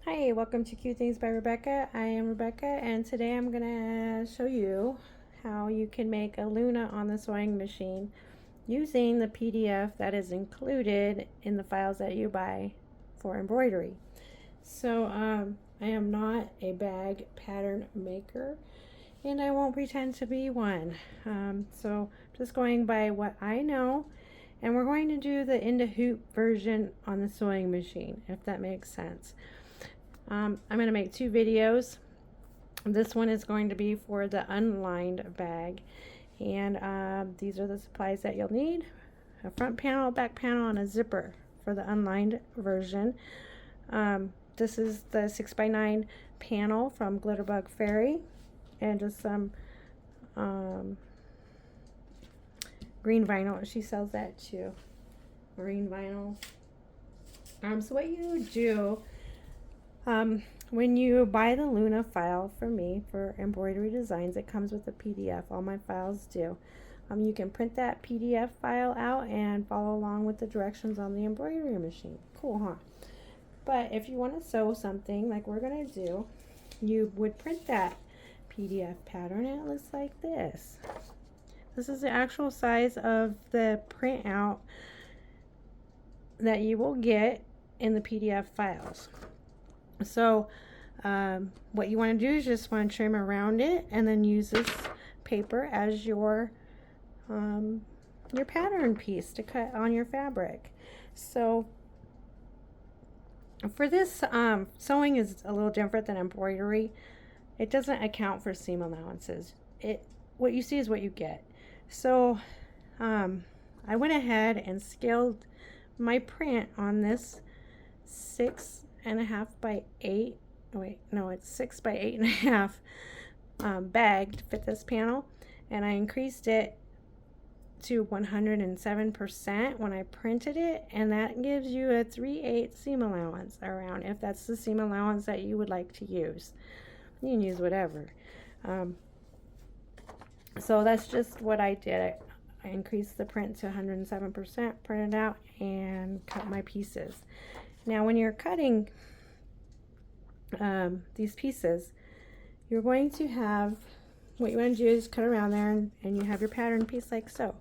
Hi, welcome to Cute Things by Rebecca. I am Rebecca, and today I'm gonna show you how you can make a Luna on the sewing machine using the PDF that is included in the files that you buy for embroidery. So I am not a bag pattern maker, and I won't pretend to be one. So just going by what I know, and we're going to do the into hoop version on the sewing machine, if that makes sense. I'm going to make two videos. This one is going to be for the unlined bag, and these are the supplies that you'll need: a front panel, back panel, and a zipper for the unlined version. This is the 6x9 panel from Glitterbug Fairy, and just some green vinyl. She sells that too, green vinyl. So what you do, when you buy the Luna file from me for embroidery designs, it comes with a PDF. All my files do. You can print that PDF file out and follow along with the directions on the embroidery machine. Cool, huh? But if you want to sew something like we're going to do, you would print that PDF pattern, and it looks like this. This is the actual size of the printout that you will get in the PDF files. So what you want to do is just want to trim around it and then use this paper as your pattern piece to cut on your fabric. So for this, sewing is a little different than embroidery. It doesn't account for seam allowances. What you see is what you get. So I went ahead and scaled my print on this 6.5 by 8. Wait, no, it's 6 by 8.5 bag to fit this panel, and I increased it to 107% when I printed it, and that gives you a 3/8 seam allowance around, if that's the seam allowance that you would like to use. You can use whatever. So that's just what I did. I increased the print to 107%, printed out, and cut my pieces. Now when you're cutting these pieces, you're going to have, what you want to do is cut around there, and you have your pattern piece like so.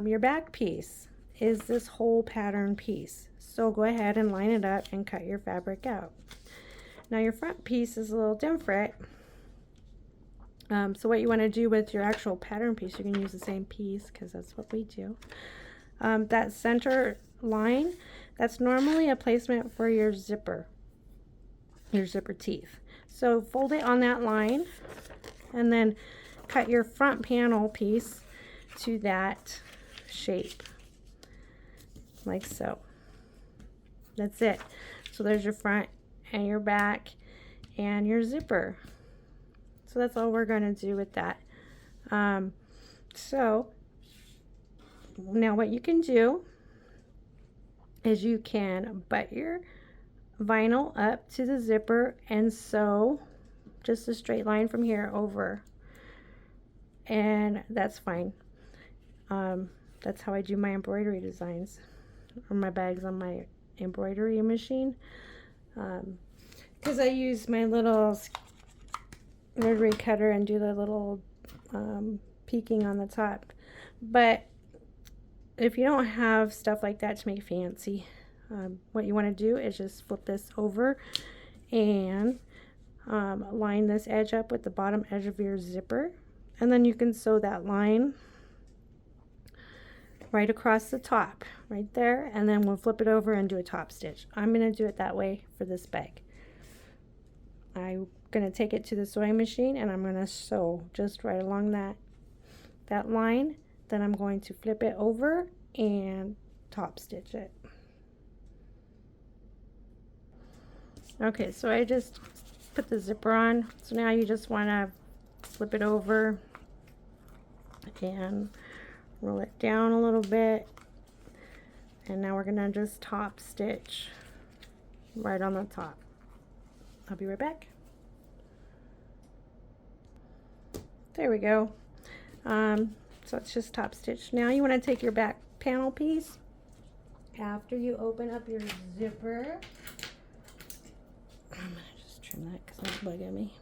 Your back piece is this whole pattern piece, so go ahead and line it up and cut your fabric out. Now your front piece is a little different. So what you want to do with your actual pattern piece, you can use the same piece because that's what we do. That center line, that's normally a placement for your zipper teeth. So fold it on that line and then cut your front panel piece to that shape, like so. That's it. So there's your front and your back and your zipper. So that's all we're going to do with that. So now what you can do is you can butt your vinyl up to the zipper and sew just a straight line from here over, and that's fine. That's how I do my embroidery designs or my bags on my embroidery machine, because I use my little embroidery cutter and do the little peeking on the top. But if you don't have stuff like that to make fancy, what you want to do is just flip this over and line this edge up with the bottom edge of your zipper, and then you can sew that line right across the top right there, and then we'll flip it over and do a top stitch. I'm going to do it that way for this bag. I'm going to take it to the sewing machine and I'm going to sew just right along that line. Then I'm going to flip it over and top stitch it. Okay, so I just put the zipper on. So now you just want to flip it over and roll it down a little bit. And now we're going to just top stitch right on the top. I'll be right back. There we go. So it's just top stitch. Now you want to take your back panel piece. After you open up your zipper, I'm gonna just trim that because it's bugging me.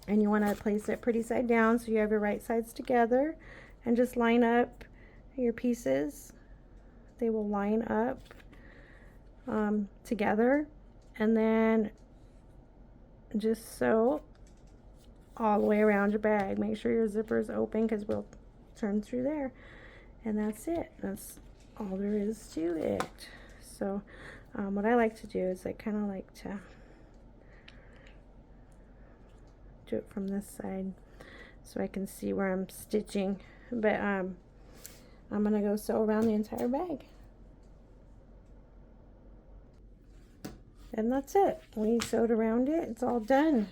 And you want to place it pretty side down so you have your right sides together, and just line up your pieces. They will line up together, and then just sew all the way around your bag. Make sure your zipper is open because we'll turn through there, and that's it. That's all there is to it. So what I like to do is I kind of like to do it from this side so I can see where I'm stitching, but I'm gonna go sew around the entire bag, and that's it. We sewed around it. It's all done.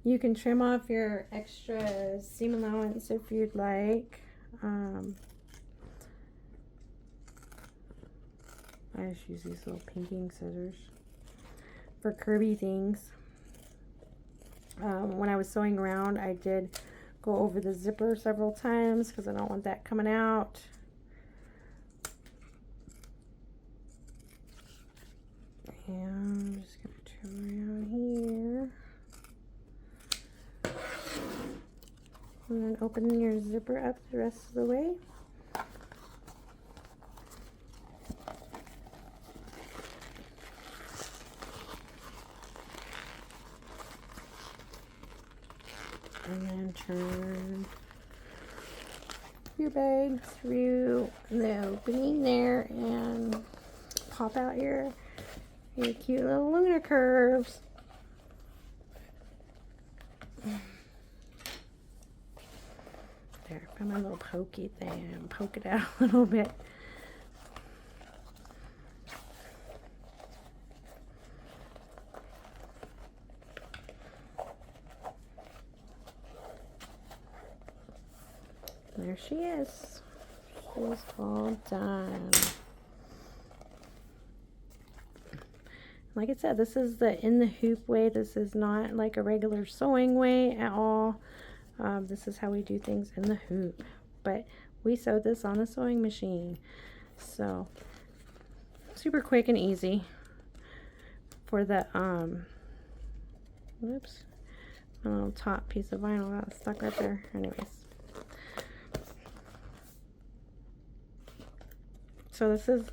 You can trim off your extra seam allowance if you'd like. I just use these little pinking scissors for curvy things. When I was sewing around, I did go over the zipper several times because I don't want that coming out. And I'm just going to trim around here. And then open your zipper up the rest of the way. And then turn your bag through the opening there and pop out your cute little lunar curves. There, put my little pokey thing and poke it out a little bit. There she is. She's all done. Like I said, this is the in the hoop way. This is not like a regular sewing way at all. This is how we do things in the hoop. But we sewed this on a sewing machine. So super quick and easy for the whoops, a little top piece of vinyl got stuck right there. Anyways. So this is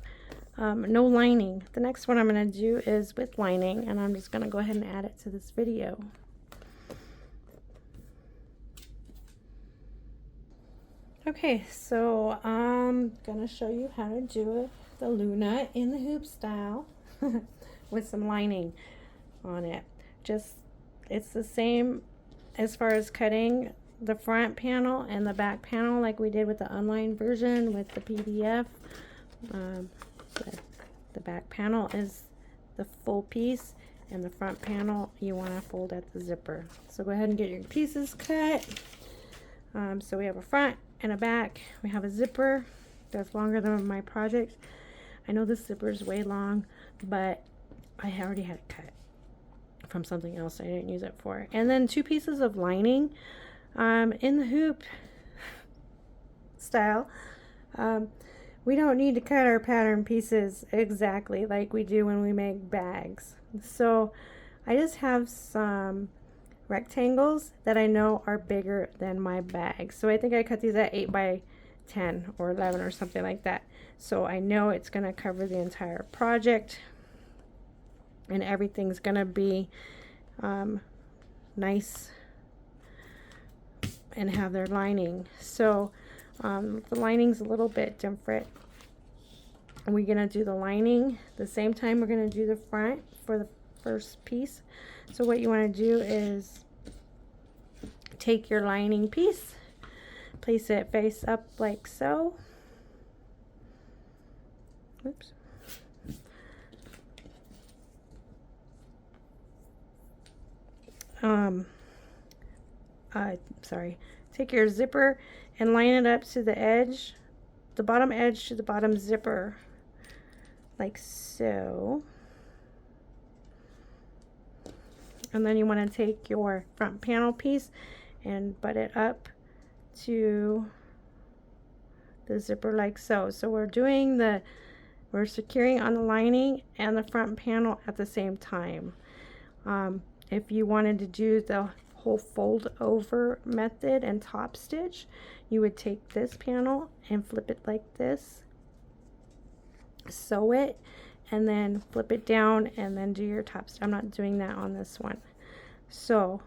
no lining. The next one I'm going to do is with lining, and I'm just going to go ahead and add it to this video. Okay, so I'm going to show you how to do the Luna in the hoop style with some lining on it. It's the same as far as cutting the front panel and the back panel like we did with the unlined version with the PDF. The back panel is the full piece, and the front panel you want to fold at the zipper. So go ahead and get your pieces cut. So we have a front and a back. We have a zipper that's longer than my project. I know this zipper is way long, but I already had it cut from something else I didn't use it for. And then 2 pieces of lining in the hoop style. We don't need to cut our pattern pieces exactly like we do when we make bags. So I just have some rectangles that I know are bigger than my bag. So I think I cut these at 8 by 10 or 11 or something like that. So I know it's going to cover the entire project, and everything's going to be nice and have their lining. So the lining's a little bit different. We're going to do the lining the same time we're going to do the front for the first piece. So what you want to do is take your lining piece, place it face up like so. Oops. Sorry. Take your zipper and line it up to the edge, the bottom edge to the bottom zipper, like so. And then you want to take your front panel piece and butt it up to the zipper like so. So we're doing the We're securing on the lining and the front panel at the same time. If you wanted to do the whole fold over method and top stitch, you would take this panel and flip it like this, sew it, and then flip it down and then do your top stitch. I'm not doing that on this one. So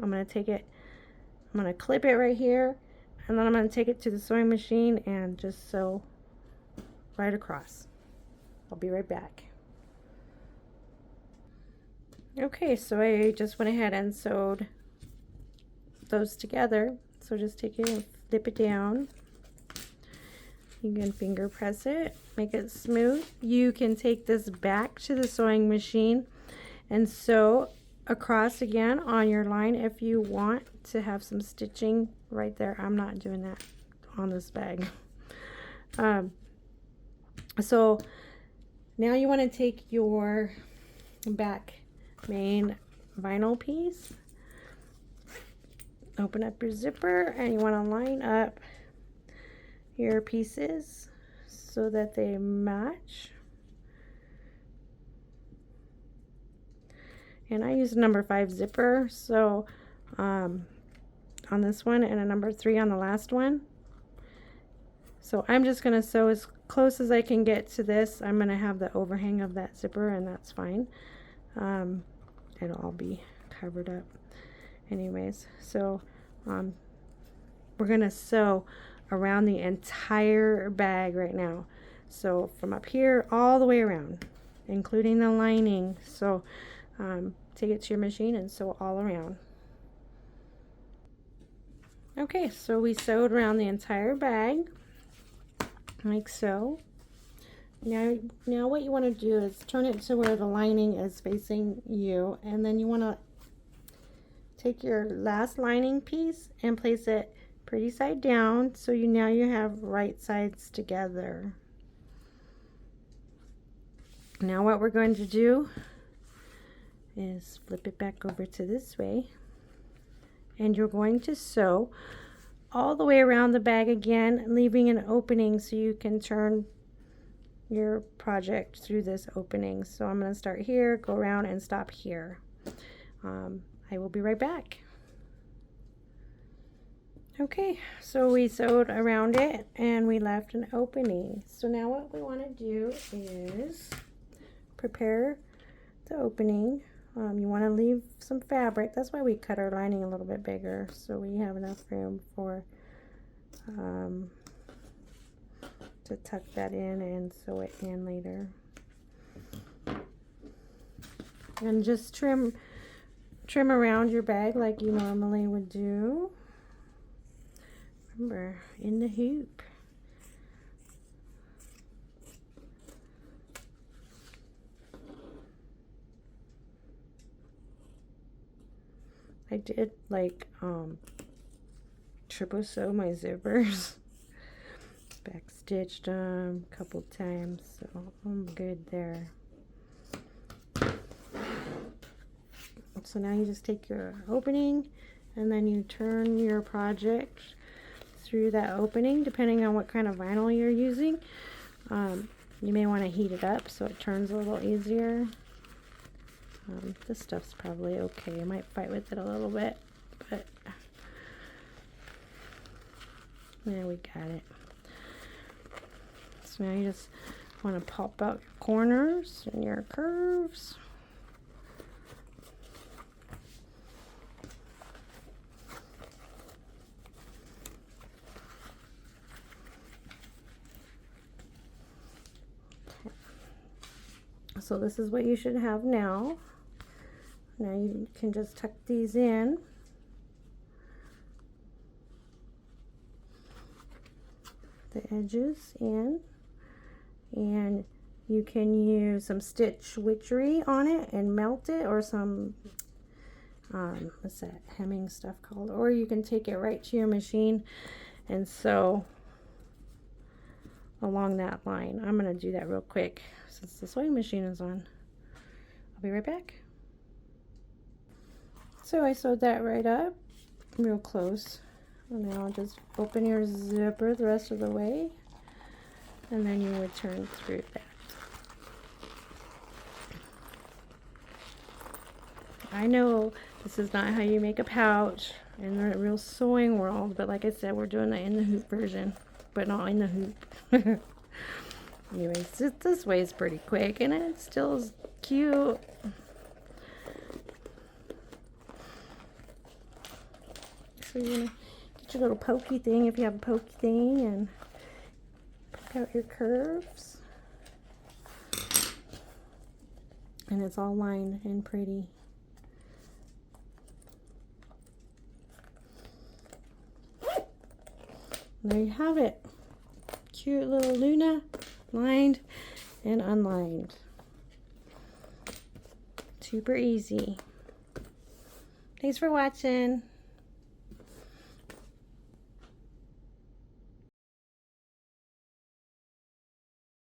I'm going to take it, I'm going to clip it right here, and then I'm going to take it to the sewing machine and just sew right across. I'll be right back. Okay, so I just went ahead and sewed those together. So just take it and flip it down. You can finger press it, make it smooth. You can take this back to the sewing machine and sew across again on your line if you want to have some stitching right there. I'm not doing that on this bag. So now you want to take your back main vinyl piece, open up your zipper, and you want to line up your pieces so that they match. And I use a number 5 zipper, so on this one, and a number 3 on the last one. So I'm just going to sew as close as I can get to this. I'm going to have the overhang of that zipper, and that's fine. It'll all be covered up anyways. So we're going to sew around the entire bag right now. So from up here all the way around, including the lining. So take it to your machine and sew all around. Okay, so we sewed around the entire bag like so. Now what you want to do is turn it to where the lining is facing you, and then you want to take your last lining piece and place it pretty side down, so now you have right sides together. Now what we're going to do is flip it back over to this way, and you're going to sew all the way around the bag again, leaving an opening so you can turn your project through this opening. So I'm going to start here, go around, and stop here. I will be right back. Okay, so we sewed around it and we left an opening. So now what we want to do is prepare the opening. You want to leave some fabric. That's why we cut our lining a little bit bigger, so we have enough room for to tuck that in and sew it in later. And just trim around your bag like you normally would do. Remember, in the hoop. I did like triple sew my zippers. Back stitched them a couple times, so I'm good there. So now you just take your opening and then you turn your project through that opening, depending on what kind of vinyl you're using. You may want to heat it up so it turns a little easier. This stuff's probably okay. I might fight with it a little bit, but there we got it. So now you just want to pop out your corners and your curves. So this is what you should have now. Now you can just tuck these in. The edges in. And you can use some stitch witchery on it and melt it, or some what's that hemming stuff called, or you can take it right to your machine and sew along that line. I'm going to do that real quick since the sewing machine is on. I'll be right back. So I sewed that right up real close. And now just open your zipper the rest of the way. and then you would turn through that. I know this is not how you make a pouch in the real sewing world, but like I said, we're doing it in the hoop version, but not in the hoop. Anyways, this way is pretty quick, and it still is cute. So you're gonna get your little pokey thing if you have a pokey thing, and poke out your curves. And it's all lined and pretty. There you have it. Cute little Luna, lined and unlined. Super easy. Thanks for watching.